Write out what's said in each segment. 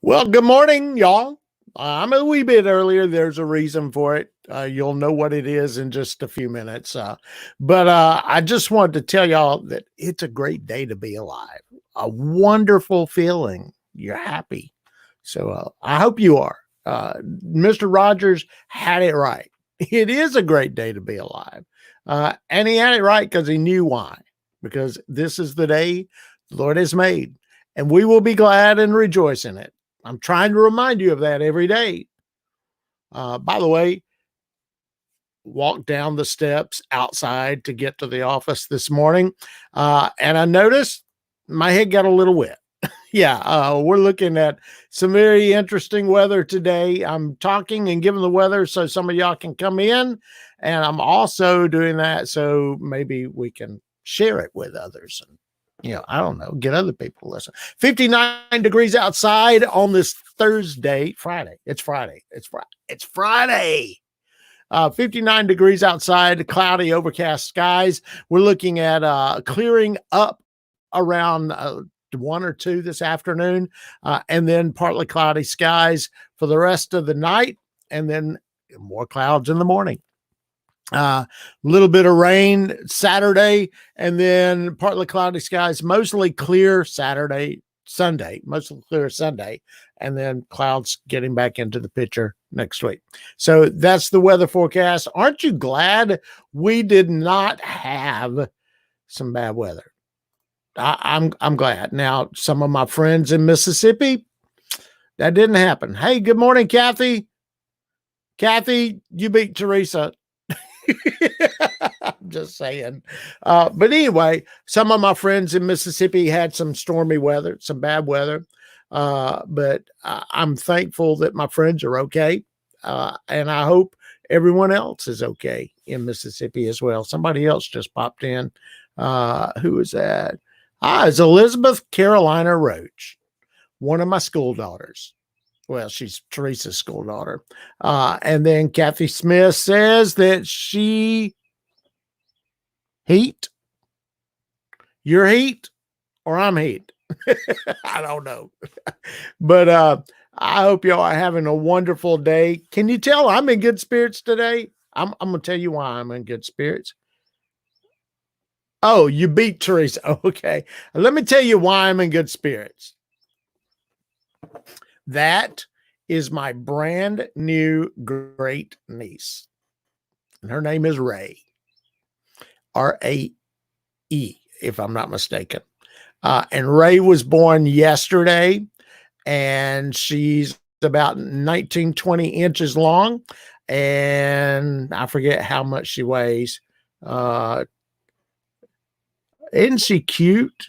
Well, good morning, y'all. I'm a wee bit earlier. There's a reason for it. You'll know what it is in just a few minutes. But I just wanted to tell y'all that it's a great day to be alive. A wonderful feeling. You're happy. So I hope you are. Mr. Rogers had it right. It is a great day to be alive. And he had it right because he knew why. Because this is the day the Lord has made, and we will be glad and rejoice in it. I'm trying to remind you of that every day. By the way, walked down the steps outside to get to the office this morning, and I noticed my head got a little wet. Yeah, we're looking at some very interesting weather today. I'm talking and giving the weather so some of y'all can come in, and I'm also doing that so maybe we can share it with others. And I don't know, get other people to listen. 59 degrees outside on this Friday. It's Friday. It's Friday. 59 degrees outside, cloudy, overcast skies. We're looking at clearing up around 1 or 2 this afternoon, and then partly cloudy skies for the rest of the night, and then more clouds in the morning. A little bit of rain Saturday, and then partly cloudy skies, mostly clear Sunday, mostly clear Sunday, and then clouds getting back into the picture next week. So that's the weather forecast. Aren't you glad we did not have some bad weather? I'm glad. Now, some of my friends in Mississippi, that didn't happen. Hey, good morning, Kathy. Kathy, you beat Teresa. I'm just saying. But anyway, some of my friends in Mississippi had some stormy weather, some bad weather. But I'm thankful that my friends are okay. And I hope everyone else is okay in Mississippi as well. Somebody else just popped in. Who is that? It's Elizabeth Carolina Roach, one of my school daughters. Well, she's Teresa's school daughter. And then Kathy Smith says that she heat. You're heat or I'm heat. I don't know. But I hope y'all are having a wonderful day. Can you tell I'm in good spirits today? I'm going to tell you why I'm in good spirits. Oh, you beat Teresa. Okay. Let me tell you why I'm in good spirits. That is my brand new great niece. And her name is Ray. R-A-E, if I'm not mistaken. And Ray was born yesterday, and she's about 19, 20 inches long. And I forget how much she weighs. Isn't she cute?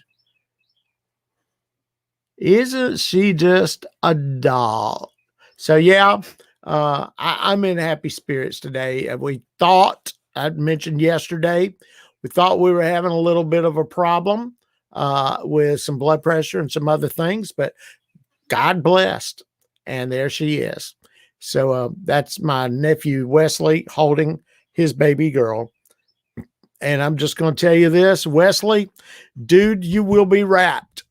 Isn't she just a doll? So, yeah, I'm in happy spirits today. We thought, I'd mentioned yesterday, we thought we were having a little bit of a problem with some blood pressure and some other things, but God blessed. And there she is. So that's my nephew, Wesley, holding his baby girl. And I'm just going to tell you this, Wesley, dude, you will be wrapped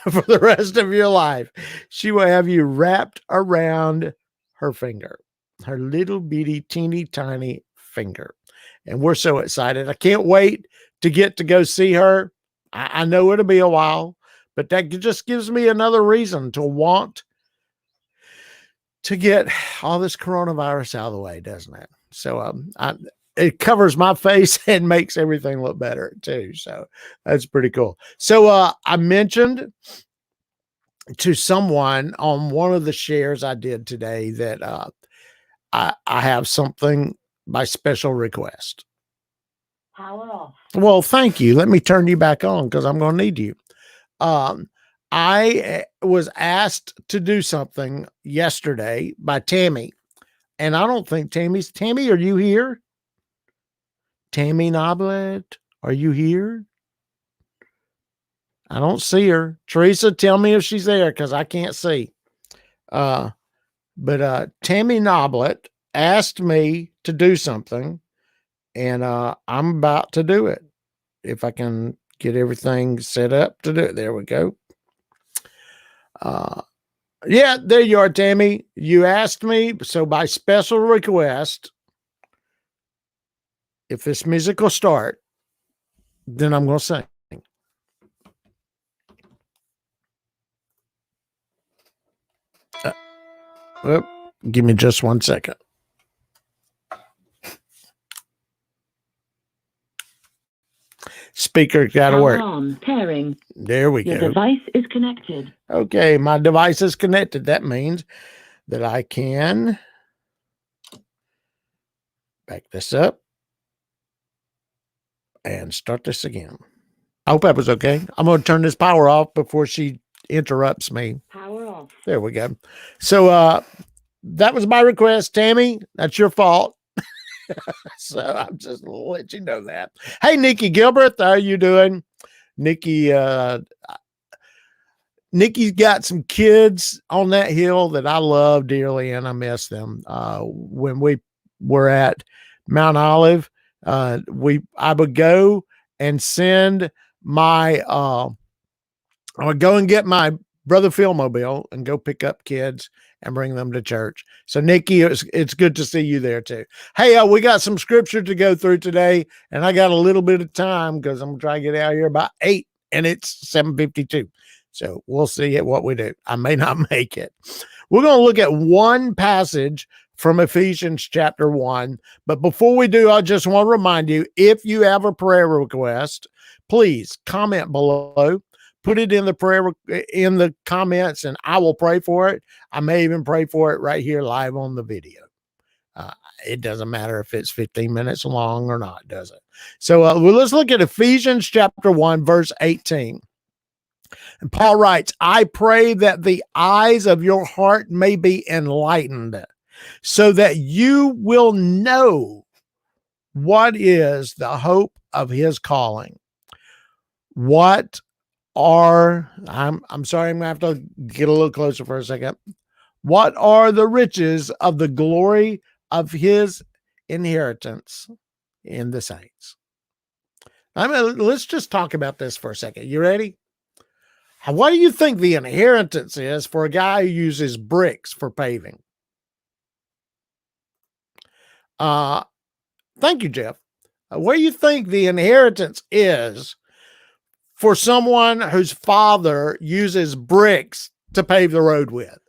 for the rest of your life. She will have you wrapped around her finger, her little bitty, teeny tiny finger. And we're so excited. I can't wait to get to go see her. I know it'll be a while, but that just gives me another reason to want to get all this coronavirus out of the way, doesn't it? So it covers my face and makes everything look better too. So that's pretty cool. So I mentioned to someone on one of the shares I did today that I have something by special request. Power off. Well, thank you. Let me turn you back on because I'm going to need you. I was asked to do something yesterday by Tammy, and I don't think Tammy, are you here? Tammy Noblet, are you here? I don't see her. Teresa, tell me if she's there because I can't see. But Tammy Noblet asked me to do something, and I'm about to do it. If I can get everything set up to do it. There we go. Yeah, there you are, Tammy. You asked me, so by special request, if this music will start, then I'm going to sing. Well, give me just 1 second. Speaker got to work. On, pairing. There we Your go. device is connected. Okay, my device is connected. That means that I can back this up and start this again. I hope that was okay. I'm going to turn this power off before she interrupts me. Power off. There we go. So that was my request, Tammy. That's your fault. So I'm just going to let you know that. Hey, Nikki Gilbert, how are you doing? Nikki's got some kids on that hill that I love dearly, and I miss them. When we were at Mount Olive, I would go and send my I would go and get my brother Phil mobile and go pick up kids and bring them to church. So Nikki, it's good to see you there too. Hey, we got some scripture to go through today, and I got a little bit of time because I'm trying to get out of here about 8, and it's 7:52. So we'll see what we do. I may not make it. We're going to look at one passage from Ephesians chapter 1. But before we do, I just want to remind you, if you have a prayer request, please comment below. Put it in the comments, and I will pray for it. I may even pray for it right here live on the video. It doesn't matter if it's 15 minutes long or not, does it? So let's look at Ephesians chapter 1, verse 18. And Paul writes, I pray that the eyes of your heart may be enlightened, so that you will know what is the hope of his calling. What are, I'm sorry, I'm going to have to get a little closer for a second. What are the riches of the glory of his inheritance in the saints? Let's just talk about this for a second. You ready? What do you think the inheritance is for a guy who uses bricks for paving? Thank you, Jeff. What do you think the inheritance is for someone whose father uses bricks to pave the road with?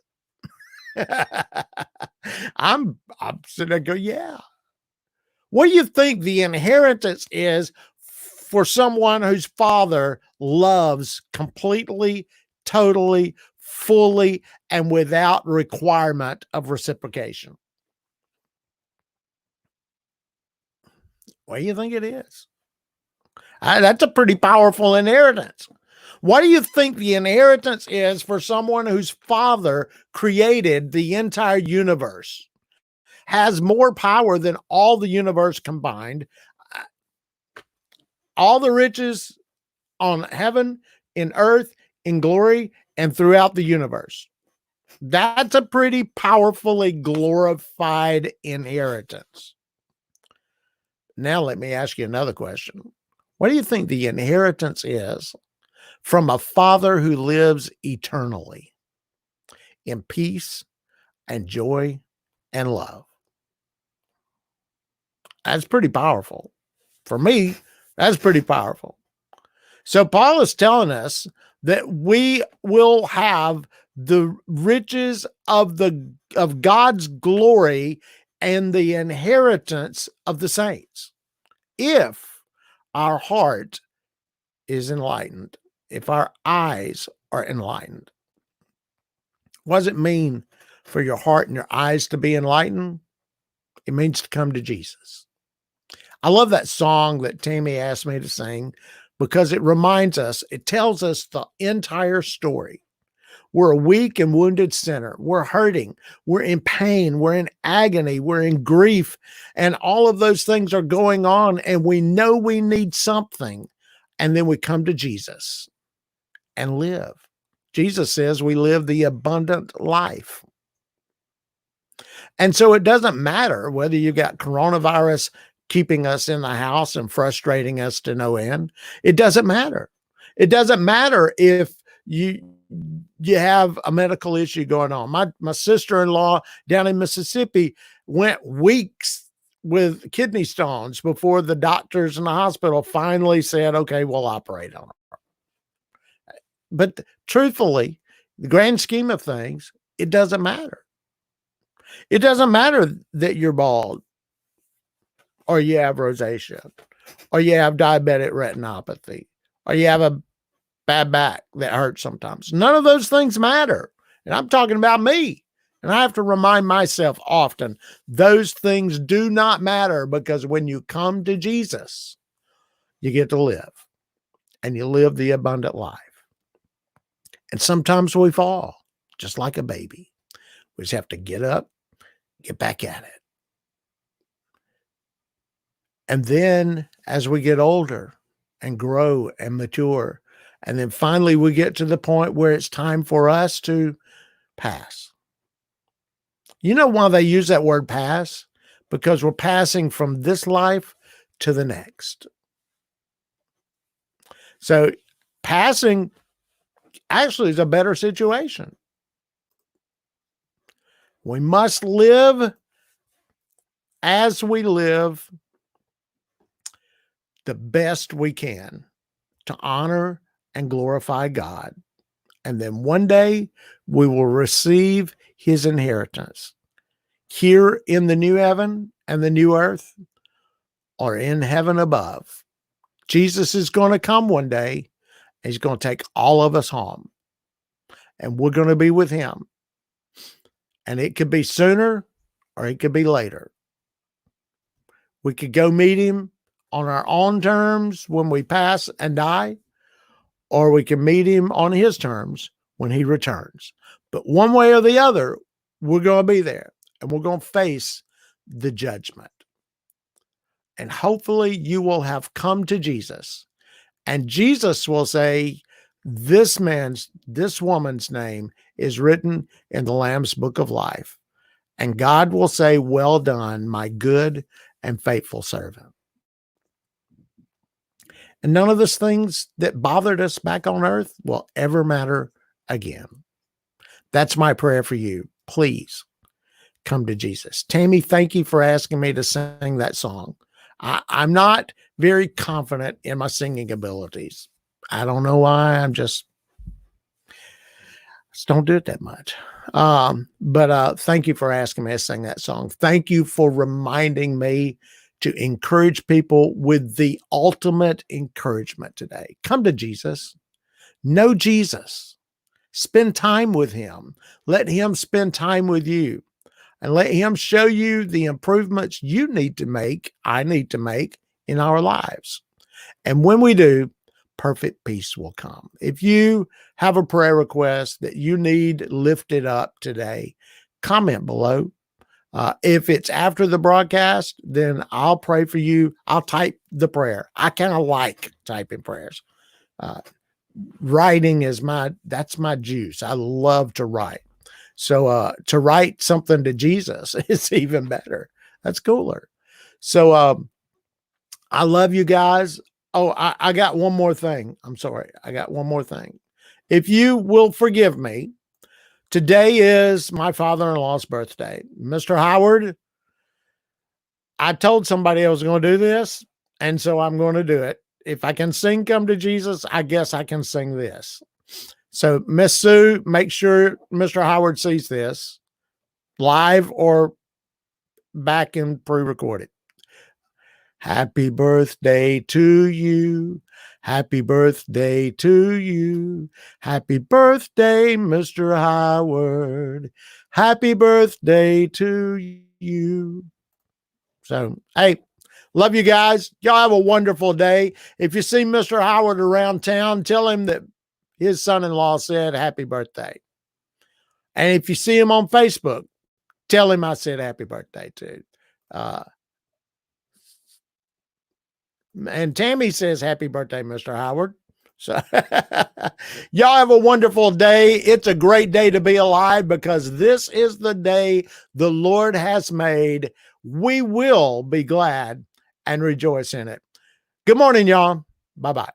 I'm sitting there go, yeah. What do you think the inheritance is for someone whose father loves completely, totally, fully, and without requirement of reciprocation? What do you think it is? That's a pretty powerful inheritance. What do you think the inheritance is for someone whose father created the entire universe, has more power than all the universe combined, all the riches on heaven, in earth, in glory, and throughout the universe? That's a pretty powerfully glorified inheritance. Now, let me ask you another question. What do you think the inheritance is from a father who lives eternally in peace and joy and love? That's pretty powerful. For me, that's pretty powerful. So Paul is telling us that we will have the riches of God's glory and the inheritance of the saints if our heart is enlightened, if our eyes are enlightened. What does it mean for your heart and your eyes to be enlightened? It means to come to Jesus. I love that song that Tammy asked me to sing because it reminds us, it tells us the entire story. We're a weak and wounded sinner. We're hurting. We're in pain. We're in agony. We're in grief. And all of those things are going on. And we know we need something. And then we come to Jesus and live. Jesus says we live the abundant life. And so it doesn't matter whether you got coronavirus keeping us in the house and frustrating us to no end. It doesn't matter. It doesn't matter if you have a medical issue going on. My sister-in-law down in Mississippi went weeks with kidney stones before the doctors in the hospital finally said, okay, we'll operate on her. But truthfully, the grand scheme of things, it doesn't matter. It doesn't matter that you're bald or you have rosacea or you have diabetic retinopathy or you have a bad back that hurts sometimes. None of those things matter. And I'm talking about me. And I have to remind myself often, those things do not matter, because when you come to Jesus, you get to live, and you live the abundant life. And sometimes we fall just like a baby. We just have to get up, get back at it. And then as we get older and grow and mature, and then finally we get to the point where it's time for us to pass. You know why they use that word pass? Because we're passing from this life to the next. So passing actually is a better situation. We must live as we live the best we can to honor and glorify God. And then one day we will receive his inheritance here in the new heaven and the new earth, or in heaven above. Jesus is going to come one day. He's going to take all of us home, and we're going to be with him. And it could be sooner or it could be later. We could go meet him on our own terms when we pass and die, or we can meet him on his terms when he returns. But one way or the other, we're going to be there, and we're going to face the judgment. And hopefully you will have come to Jesus, and Jesus will say, this woman's name is written in the Lamb's Book of Life. And God will say, well done, my good and faithful servant. And none of those things that bothered us back on earth will ever matter again. That's my prayer for you. Please come to Jesus. Tammy, thank you for asking me to sing that song. I'm not very confident in my singing abilities. I don't know why. I just don't do it that much. But thank you for asking me to sing that song. Thank you for reminding me to encourage people with the ultimate encouragement today. Come to Jesus. Know Jesus. Spend time with him. Let him spend time with you. And let him show you the improvements you need to make, I need to make in our lives. And when we do, perfect peace will come. If you have a prayer request that you need lifted up today, comment below. If it's after the broadcast, then I'll pray for you. I'll type the prayer. I kind of like typing prayers. Writing is that's my juice. I love to write. So to write something to Jesus is even better. That's cooler. So I love you guys. Oh, I got one more thing. I'm sorry. I got one more thing. If you will forgive me, today is my father-in-law's birthday. Mr. Howard, I told somebody I was going to do this, and so I'm going to do it. If I can sing Come to Jesus, I guess I can sing this. So, Miss Sue, make sure Mr. Howard sees this live or back and pre-recorded. Happy birthday to you. Happy birthday to you. Happy birthday, Mr. Howard. Happy birthday to you. So, hey, love you guys. Y'all have a wonderful day. If you see Mr. Howard around town, tell him that his son-in-law said happy birthday. And if you see him on Facebook, tell him I said happy birthday too. And Tammy says happy birthday, Mr. Howard. So y'all have a wonderful day. It's a great day to be alive, because this is the day the Lord has made. We will be glad and rejoice in it. Good morning, y'all. Bye-bye.